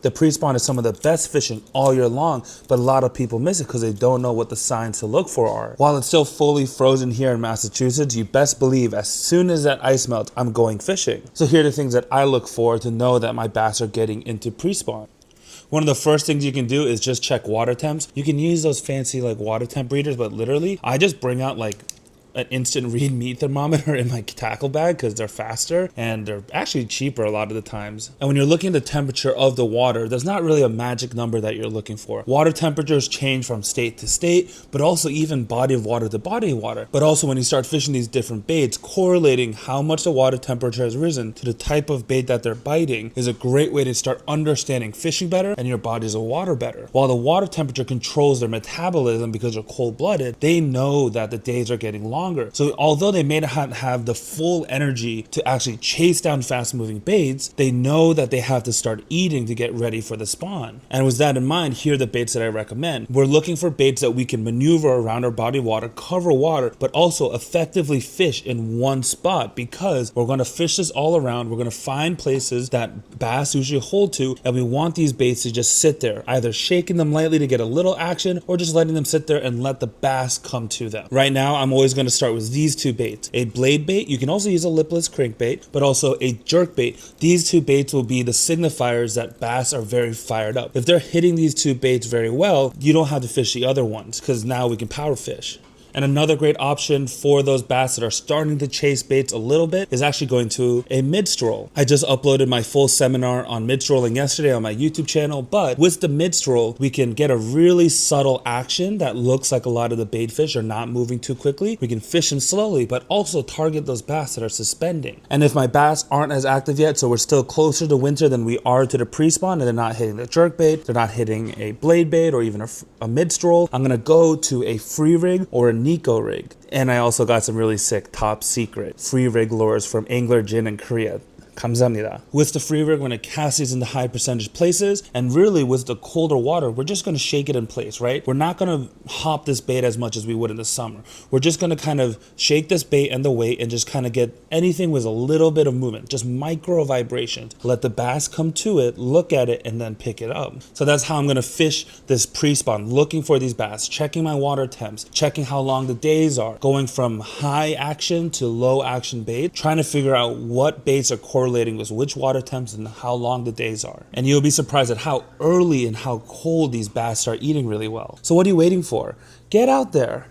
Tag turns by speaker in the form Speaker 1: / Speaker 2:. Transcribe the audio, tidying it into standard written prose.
Speaker 1: The pre-spawn is some of the best fishing all year long, but a lot of people miss it because they don't know what the signs to look for are. While it's still fully frozen here in Massachusetts, you best believe as soon as that ice melts, I'm going fishing. So here are the things that I look for to know that my bass are getting into pre-spawn. One of the first things you can do is just check water temps. You can use those fancy like water temp readers, but literally I just bring out like an instant read meat thermometer in my tackle bag because they're faster and they're actually cheaper a lot of the times. And when you're looking at the temperature of the water, there's not really a magic number that you're looking for. Water temperatures change from state to state, but also even body of water to body of water. But also when you start fishing these different baits, correlating how much the water temperature has risen to the type of bait that they're biting is a great way to start understanding fishing better and your bodies of water better. While the water temperature controls their metabolism because they're cold-blooded, they know that the days are getting longer. So although they may not have the full energy to actually chase down fast-moving baits, they know that they have to start eating to get ready for the spawn. And with that in mind, here are the baits that I recommend. We're looking for baits that we can maneuver around our body of water, cover water, but also effectively fish in one spot because we're going to fish this all around. We're going to find places that bass usually hold to, and we want these baits to just sit there, either shaking them lightly to get a little action or just letting them sit there and let the bass come to them. Right now, I'm always going to start with these two baits. A blade bait, you can also use a lipless crankbait, but also a jerk bait. These two baits will be the signifiers that bass are very fired up. If they're hitting these two baits very well, you don't have to fish the other ones because now we can power fish. And another great option for those bass that are starting to chase baits a little bit is actually going to a mid-stroll. I just uploaded my full seminar on mid-strolling yesterday on my YouTube channel, but with the mid-stroll, we can get a really subtle action that looks like a lot of the bait fish are not moving too quickly. We can fish them slowly, but also target those bass that are suspending. And if my bass aren't as active yet, so we're still closer to winter than we are to the pre-spawn, and they're not hitting the jerk bait, they're not hitting a blade bait or even a mid-stroll, I'm gonna go to a free rig or a Nico rig. And I also got some really sick top secret free rig lures from Angler Jin in Korea. 감사합니다. With the free rig, we're going to cast these into high percentage places, and really with the colder water, we're just going to shake it in place, right? We're not going to hop this bait as much as we would in the summer. We're just going to kind of shake this bait and the weight and just kind of get anything with a little bit of movement, just micro vibrations. Let the bass come to it, look at it, and then pick it up. So that's how I'm going to fish this pre-spawn, looking for these bass, checking my water temps, checking how long the days are, going from high action to low action bait, trying to figure out what baits are correlating with which water temps and how long the days are. And you'll be surprised at how early and how cold these bass start eating really well. So what are you waiting for? Get out there.